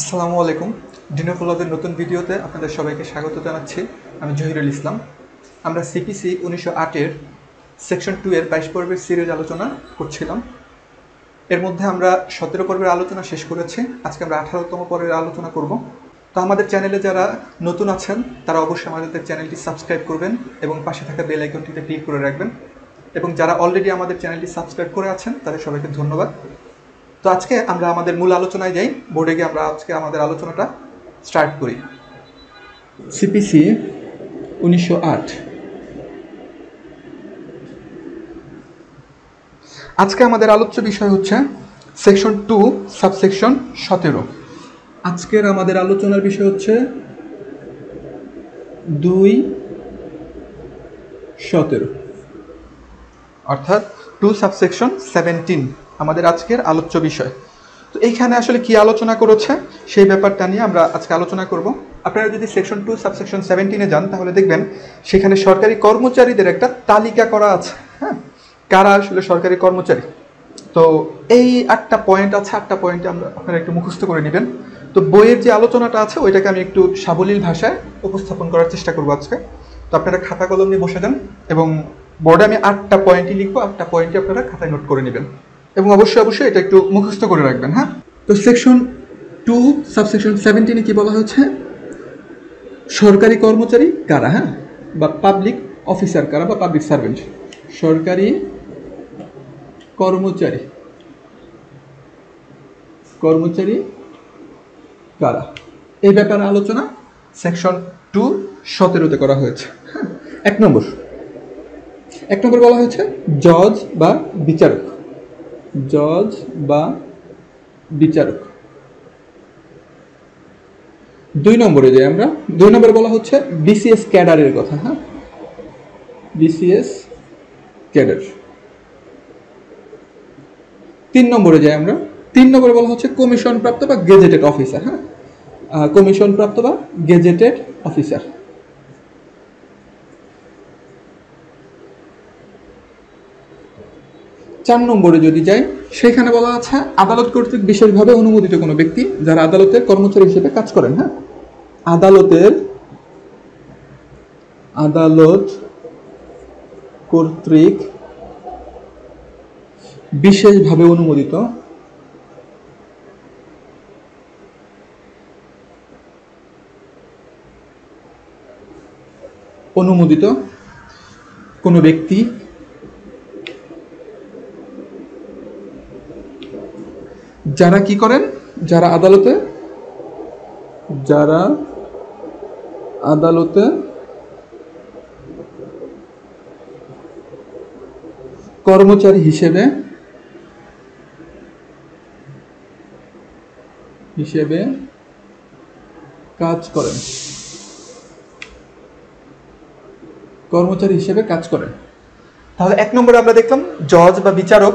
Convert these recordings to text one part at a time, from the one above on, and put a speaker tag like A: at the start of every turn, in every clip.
A: আসসালামু আলাইকুম। DenovoLaws নতুন ভিডিওতে আপনাদের সবাইকে স্বাগত জানাচ্ছি। আমি জহিরুল ইসলাম। আমরা CPC 1908 সেকশন 2 এর 22 পর্বের সিরিজ আলোচনা করছিলাম। এর মধ্যে আমরা 17 পর্বের আলোচনা শেষ করেছি। আজকে আমরা 18তম পর্বের আলোচনা করব। তো আমাদের চ্যানেলে যারা নতুন আছেন তারা অবশ্যই আমাদের চ্যানেলটি সাবস্ক্রাইব করবেন এবং পাশে থাকা বেল আইকনটিতে ক্লিক করে রাখবেন। এবং যারা অলরেডি আমাদের চ্যানেলটি সাবস্ক্রাইব করে আছেন তাদের সবাইকে ধন্যবাদ। তো আজকে আমরা আমাদের মূল আলোচনায় যাই। বোর্ডে গিয়ে আমরা আজকে আমাদের আলোচনাটা স্টার্ট করি। CPC 1908। আজকে আমাদের আলোচ্য বিষয় হচ্ছে সেকশন 2 সাবসেকশন 17। আজকের আমাদের আলোচনার বিষয় হচ্ছে 2.17 অর্থাৎ 2 সাবসেকশন 17 আমাদের আজকের আলোচ্য বিষয়। তো এইখানে আসলে কি আলোচনা করেছে সেই ব্যাপারটা নিয়ে আমরা আজকে আলোচনা করব। আপনারা যদি সেকশন 2 সাবসেকশন 17-এ যান তাহলে দেখবেন সেখানে সরকারি কর্মচারীদের একটা তালিকা করা আছে। হ্যাঁ, কারা আসলে সরকারি কর্মচারী। তো এই 8টা পয়েন্ট আছে, 8টা পয়েন্টে আপনারা একটু মুখস্থ করে নেবেন। তো বইয়ের যে আলোচনাটা আছে ওইটাকে আমি একটু সাবলীল ভাষায় উপস্থাপন করার চেষ্টা করব আজকে। তো আপনারা খাতা কলম নিয়ে বসে যান এবং বোর্ডে আমি 8টা পয়েন্টই লিখবো। 8টা পয়েন্টই আপনারা খাতায় নোট করে নেবেন এবং অবশ্যই এটা একটু মুখস্থ করে রাখবেন। হ্যাঁ, তো সেকশন 2 সাবসেকশন 17-এ কি বলা হয়েছে? সরকারি কর্মচারী কারা, হ্যাঁ, বা পাবলিক অফিসার কারা বা পাবলিক সার্ভেন্ট। সরকারি কর্মচারী কারা, এই ব্যাপারে আলোচনা সেকশন 2.17-তে করা হয়েছে। হ্যাঁ, এক নম্বর বলা হয়েছে জজ বা বিচারক। 2 নম্বরে যাই আমরা। 2 নম্বরে বলা হচ্ছে BCS ক্যাডারের কথা। হ্যাঁ, BCS ক্যাডার। 3 নম্বরে যাই আমরা। 3 নম্বরে বলা হচ্ছে কমিশন প্রাপ্ত বা গেজেটেড অফিসার। হ্যাঁ, কমিশন প্রাপ্ত বা গেজেটেড অফিসার। 4 নম্বরে যদি যাই সেখানে বলা আছে আদালত কর্তৃক বিশেষভাবে অনুমোদিত কোনো ব্যক্তি যারা আদালতের কর্মচারী হিসেবে কাজ করেন। হ্যাঁ, আদালত কর্তৃক বিশেষভাবে অনুমোদিত কোনো ব্যক্তি যারা কি করেন, যারা আদালতে কর্মচারী হিসেবে কাজ করেন। তাহলে 1 নম্বরে আমরা দেখলাম জজ বা বিচারক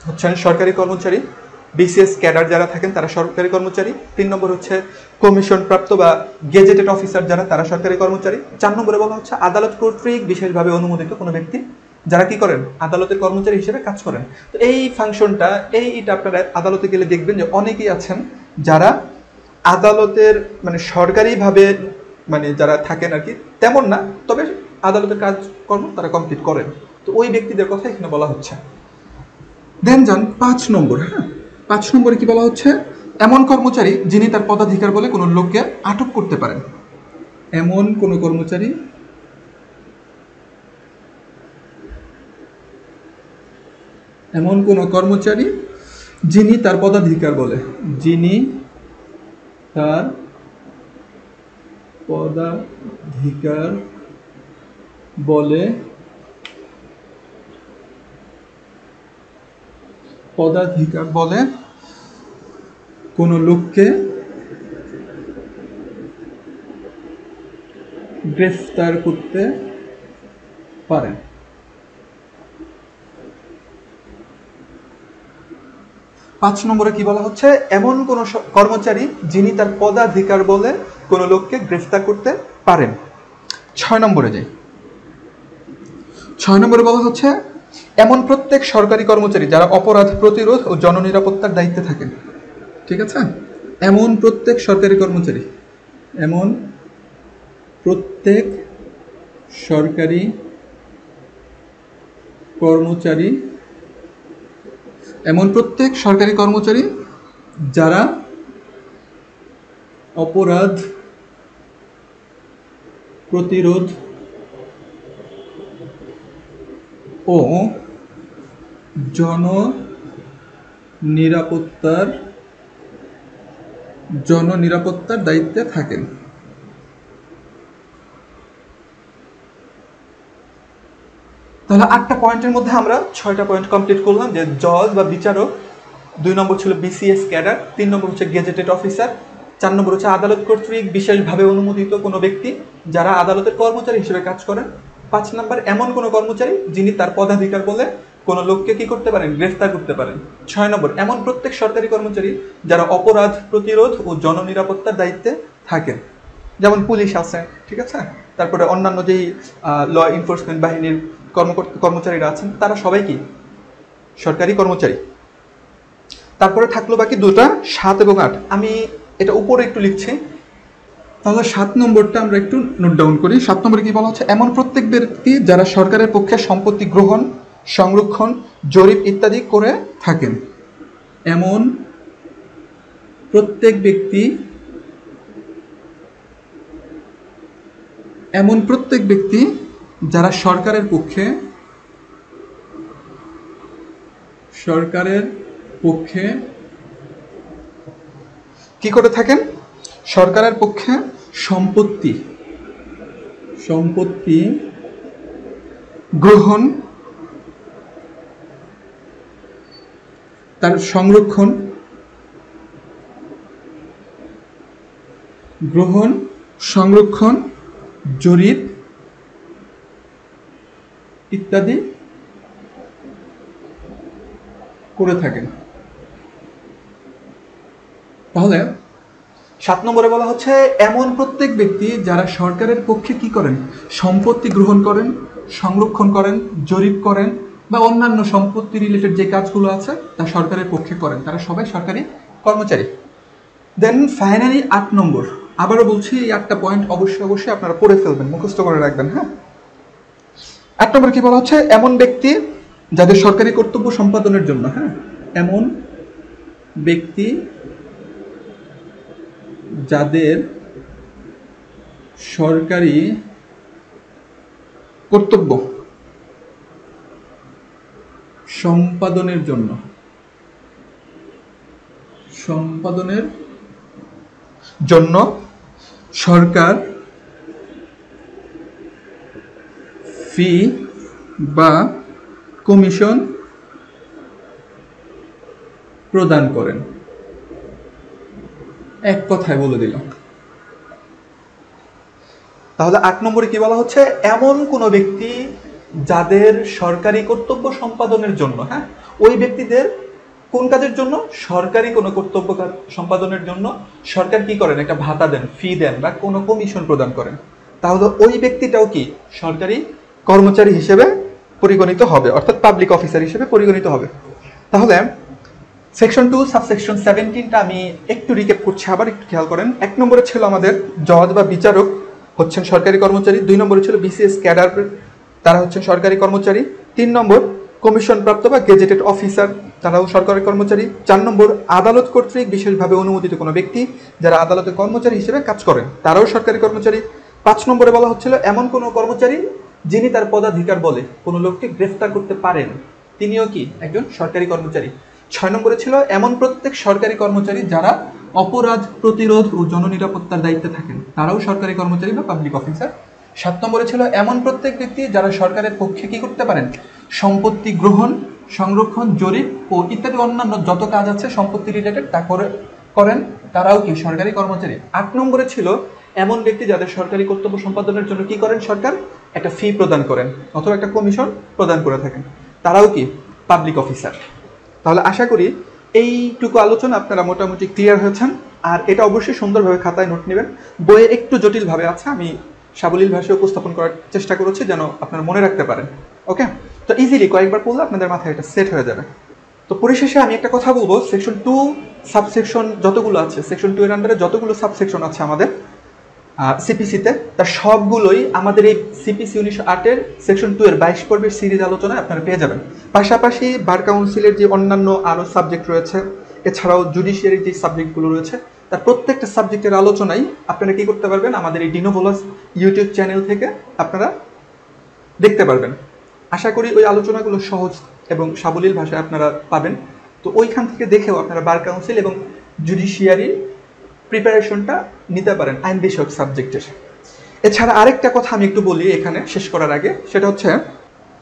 A: হচ্ছেন সরকারি কর্মচারী। BCS ক্যাডার যারা থাকেন তারা সরকারি কর্মচারী। 3 নম্বর হচ্ছে কমিশন প্রাপ্ত বা গেজেটেড অফিসার যারা, তারা সরকারি কর্মচারী। 4 নম্বরে বলা হচ্ছে আদালত কর্তৃক বিশেষভাবে অনুমোদিত কোনো ব্যক্তি যারা কি করেন, আদালতের কর্মচারী হিসেবে কাজ করেন। তো এই ফাংশনটা এইটা আপনারা আদালতে গেলে দেখবেন যে অনেকেই আছেন যারা আদালতের মানে সরকারিভাবে মানে যারা থাকেন আর কি তেমন না, তবে আদালতের কাজকর্ম তারা কমপ্লিট করেন। তো ওই ব্যক্তিদের কথা এখানে বলা হচ্ছে। দেন যান 5 নম্বর। হ্যাঁ, 5 নম্বরে কি বলা হচ্ছে? এমন কর্মচারী যিনি তার পদাধিকার বলে কোনো লোককে আটক করতে পারেন। এমন কোনো কর্মচারী যিনি তার পদাধিকার বলে কোনো লোককে গ্রেফতার করতে পারেন। 5 নম্বরে কি বলা হচ্ছে? এমন কোন কর্মচারী যিনি তার পদাধিকার বলে কোনো লোককে গ্রেফতার করতে পারেন। 6 নম্বরে যাই। 6 নম্বরে বলা হচ্ছে এমন প্রত্যেক সরকারি কর্মচারী যারা অপরাধ প্রতিরোধ ও জননিরাপত্তার দায়িত্বে থাকেন। ঠিক আছে, এমন প্রত্যেক সরকারি কর্মচারী, এমন প্রত্যেক সরকারি কর্মচারী, এমন প্রত্যেক সরকারি কর্মচারী যারা অপরাধ প্রতিরোধ ও জননিরাপত্তার দায়িত্বে থাকেন। তাহলে 8টা পয়েন্টের মধ্যে আমরা 6টা পয়েন্ট কমপ্লিট করলাম, যে জজ বা বিচারক, 2 নম্বর ছিল বিসিএস ক্যাডার, 3 নম্বর হচ্ছে গেজেটেড অফিসার, 4 নম্বর হচ্ছে আদালত কর্তৃক বিশেষভাবে অনুমোদিত কোনো ব্যক্তি যারা আদালতের কর্মচারী হিসেবে কাজ করেন, 5 নম্বর এমন কোনো কর্মচারী যিনি তার পদাধিকার বলে কোনো লোককে কি করতে পারেন, গ্রেফতার করতে পারেন। 6 নম্বর এমন প্রত্যেক সরকারি কর্মচারী যারা অপরাধ প্রতিরোধ ও জননিরাপত্তার দায়িত্বে থাকেন, যেমন পুলিশ আছে, ঠিক আছে, তারপরে অন্যান্য যেই ল এনফোর্সমেন্ট বাহিনীর কর্মচারীরা আছেন তারা সবাই কি সরকারি কর্মচারী। তারপরে থাকলো বাকি দুটা, 7 এবং 8। আমি এটা উপরে একটু লিখছি, তাহলে 7 নম্বরটা আমরা একটু নোট ডাউন করি। 7 নম্বরে কি বলা হচ্ছে, এমন প্রত্যেক ব্যক্তি যারা সরকারের পক্ষে সম্পত্তি গ্রহণ, সংরক্ষণ, জরিপ ইত্যাদি করে থাকেন। এমন প্রত্যেক ব্যক্তি, যারা সরকারের পক্ষে কি করে থাকেন, সরকারের পক্ষে সম্পত্তি গ্রহণ, তার সংরক্ষণ, জরিপ ইত্যাদি করে থাকেন। তাহলে 7 নম্বরে বলা হচ্ছে, এমন প্রত্যেক ব্যক্তি যারা সরকারের পক্ষে কি করেন, সম্পত্তি গ্রহণ করেন, সংরক্ষণ করেন, জরিপ করেন বা অন্যান্য সম্পত্তি রিলেটেড যে কাজগুলো আছে তা সরকারের পক্ষে করেন, তারা সবাই সরকারি কর্মচারী। দেন ফাইনালি 8 নম্বর, আবারও বলছি এই 8টা পয়েন্ট অবশ্যই আপনারা পড়ে ফেলবেন, মুখস্থ করে রাখবেন। হ্যাঁ, 8 নম্বর কি বলা হচ্ছে, এমন ব্যক্তি যাদের সরকারি কর্তব্য সম্পাদনের জন্য, হ্যাঁ, এমন ব্যক্তি যাদের সরকারি কর্তব্য সম্পাদনের জন্য সরকার ফি বা কমিশন প্রদান করেন। এক কথায় বলে দিলাম। তাহলে 8 নম্বরে কি বলা হচ্ছে, এমন কোন ব্যক্তি যাদের সরকারি কর্তব্য সম্পাদনের জন্য, হ্যাঁ, ওই ব্যক্তিদের কোন কাজের জন্য, সরকারি কোনো কর্তব্য সম্পাদনের জন্য সরকার কি করেন, একটা ভাতা দেন, ফি দেন বা কোনো কমিশন প্রদান করেন, তাহলে ওই ব্যক্তিটাও কি সরকারি কর্মচারী হিসেবে পরিগণিত হবে, অর্থাৎ পাবলিক অফিসার হিসেবে পরিগণিত হবে। তাহলে সেকশন 2 সাবসেকশন 17টা আমি একটু রিক্যাপ করছি, আবার একটু খেয়াল করেন। 1 নম্বরে ছিল আমাদের জজ বা বিচারক হচ্ছেন সরকারি কর্মচারী, 2 নম্বরে ছিল বিসিএস ক্যাডার, তারা হচ্ছেন সরকারি কর্মচারী, 3 নম্বর কমিশন প্রাপ্ত বা গেজেটেড অফিসার, তারাও সরকারি কর্মচারী, 4 নম্বর আদালত কর্তৃক বিশেষভাবে অনুমোদিত কোনো ব্যক্তি যারা আদালতের কর্মচারী হিসেবে কাজ করেন, তারাও সরকারি কর্মচারী। 5 নম্বরে বলা হচ্ছিল, এমন কোনো কর্মচারী যিনি তার পদাধিকার বলে কোনো লোককে গ্রেফতার করতে পারেন, তিনিও কি একজন সরকারি কর্মচারী। 6 নম্বরে ছিল, এমন প্রত্যেক সরকারি কর্মচারী যারা অপরাধ প্রতিরোধ ও জননিরাপত্তার দায়িত্বে থাকেন, তারাও সরকারি কর্মচারী বা পাবলিক অফিসার। 7 নম্বরে ছিল, এমন প্রত্যেক ব্যক্তি যারা সরকারের পক্ষে কি করতে পারেন, সম্পত্তি গ্রহণ, সংরক্ষণ, জরিপ ও ইত্যাদি অন্যান্য যত কাজ আছে সম্পত্তি রিলেটেড তা করেন, তারাও কি সরকারি কর্মচারী। 8 নম্বরে ছিল, এমন ব্যক্তি যাদের সরকারি কর্তব্য সম্পাদনের জন্য কি করেন, সরকার একটা ফি প্রদান করেন অথবা একটা কমিশন প্রদান করে থাকেন, তারাও কি পাবলিক অফিসার। তাহলে আশা করি এইটুকু আলোচনা আপনারা মোটামুটি ক্লিয়ার হয়েছেন। আর এটা অবশ্যই সুন্দরভাবে খাতায় নোট নেবেন, বইয়ে একটু জটিলভাবে আছে, আমি সাবলীল ভাষায় উপস্থাপন করার চেষ্টা করেছি যেন আপনারা মনে রাখতে পারেন। ওকে, তো ইজিলি কয়েকবার পড়লে আপনাদের মাথায় এটা সেট হয়ে যাবে। তো পরিশেষে আমি একটা কথা বলবো, সেকশন 2 সাবসেকশন যতগুলো আছে, সেকশন 2 এর আন্ডারে যতগুলো সাবসেকশন আছে আমাদের সিপিসিতে, তার সবগুলোই আমাদের এই সিপিসি 1908-এর সেকশন 2 এর 22 পর্বের সিরিজ আলোচনায় আপনারা পেয়ে যাবেন। পাশাপাশি বার কাউন্সিলের যে অন্যান্য আরও সাবজেক্ট রয়েছে, এছাড়াও জুডিশিয়ারির যে সাবজেক্টগুলো রয়েছে, তার প্রত্যেকটা সাবজেক্টের আলোচনাই আপনারা কি করতে পারবেন, আমাদের এই DenovoLaws ইউটিউব চ্যানেল থেকে আপনারা দেখতে পারবেন। আশা করি ওই আলোচনাগুলো সহজ এবং সাবলীল ভাষায় আপনারা পাবেন। তো ওইখান থেকে দেখেও আপনারা বার কাউন্সিল এবং জুডিশিয়ারির প্রিপারেশনটা নিতে পারেন আইন বিষয়ক সাবজেক্টের। এছাড়া আরেকটা কথা আমি একটু বলি এখানে শেষ করার আগে, সেটা হচ্ছে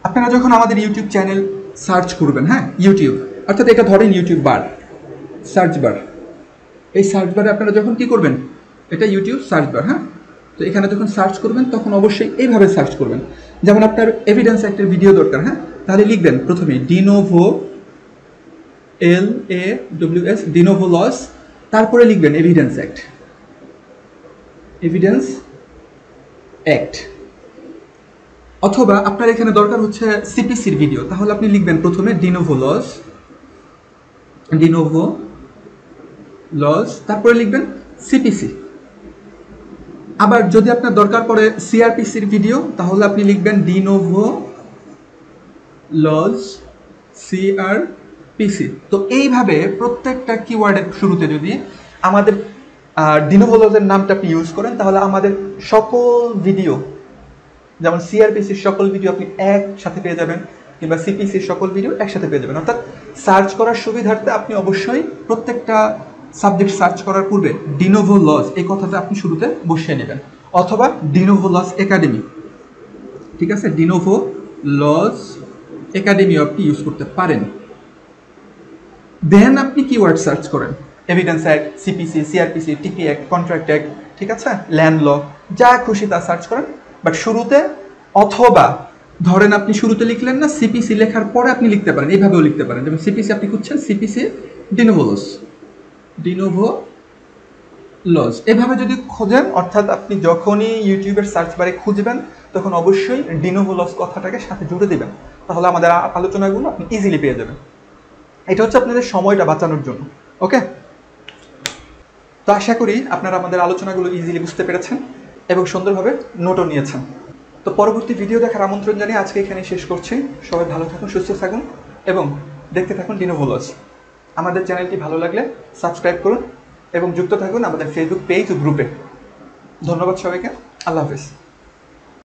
A: আপনারা যখন আমাদের ইউটিউব চ্যানেল সার্চ করবেন, হ্যাঁ ইউটিউব, অর্থাৎ এটা ধরেন ইউটিউব বার, সার্চ বার, এই সার্চ বারে আপনারা যখন কি করবেন, এটা ইউটিউব সার্চ বার, হ্যাঁ, তো এখানে যখন সার্চ করবেন তখন অবশ্যই এইভাবে সার্চ করবেন। যেমন আপনার এভিডেন্স অ্যাক্টের ভিডিও দরকার, হ্যাঁ, তাহলে লিখবেন প্রথমে ডিনোভো, LAWS, DenovoLaws, তারপরে লিখবেন এভিডেন্স অ্যাক্ট, এভিডেন্স অ্যাক্ট। অথবা আপনার এখানে দরকার হচ্ছে সিপিসির ভিডিও, তাহলে আপনি লিখবেন প্রথমে DenovoLaws, DenovoLaws, তারপরে লিখবেন সিপিসি। আবার যদি আপনার দরকার পড়ে সিআরপিসির ভিডিও, তাহলে আপনি লিখবেন DenovoLaws CRPC। তো এইভাবে প্রত্যেকটা কিওয়ার্ডের শুরুতে যদি আমাদের DenovoLaws-এর নামটা আপনি ইউজ করেন, তাহলে আমাদের সকল ভিডিও, যেমন সিআরপিসির সকল ভিডিও আপনি একসাথে পেয়ে যাবেন, কিংবা সিপিসির সকল ভিডিও একসাথে পেয়ে যাবেন। অর্থাৎ সার্চ করার সুবিধার্থে আপনি অবশ্যই প্রত্যেকটা সাবজেক্ট সার্চ করার পূর্বে DenovoLaws এই কথাটা আপনি শুরুতে বসিয়ে নেবেন, অথবা DenovoLaws একাডেমি, ঠিক আছে, DenovoLaws একাডেমিও আপনি ইউজ করতে পারেন। দেন আপনি কিওয়ার্ড সার্চ করেন, এভিডেন্স অ্যাক্ট, সিপিসি, সিআরপিসি, টিপি অ্যাক্ট, কন্ট্রাক্ট অ্যাক্ট, ঠিক আছে, ল্যান্ড ল, যা খুশি তা সার্চ করেন। বাট শুরুতে, অথবা ধরেন আপনি শুরুতে লিখলেন না, সিপিসি লেখার পরে আপনি লিখতে পারেন, এইভাবেও লিখতে পারেন। যেমন সিপিসি আপনি খুঁজছেন, সিপিসি DenovoLaws, এভাবে যদি খোঁজেন, অর্থাৎ আপনি যখনই ইউটিউবের সার্চ বারে খুঁজবেন তখন অবশ্যই DenovoLaws কথাটাকে সাথে জুড়ে দিবেন, তাহলে আমাদের আলোচনাগুলো আপনি ইজিলি পেয়ে যাবেন। এটা হচ্ছে আপনাদের সময়টা বাঁচানোর জন্য। ওকে, তো আশা করি আপনারা আমাদের আলোচনাগুলো ইজিলি বুঝতে পেরেছেন এবং সুন্দরভাবে নোটও নিয়েছেন। তো পরবর্তী ভিডিও দেখার আমন্ত্রণ জানিয়ে আজকে এখানে শেষ করছি। সবাই ভালো থাকুন, সুস্থ থাকুন এবং দেখতে থাকুন DenovoLaws। আমাদের চ্যানেলটি ভালো লাগলে সাবস্ক্রাইব করুন এবং যুক্ত থাকুন আমাদের ফেসবুক পেজ ও গ্রুপে। ধন্যবাদ সবাইকে, আল্লাহ হাফেজ।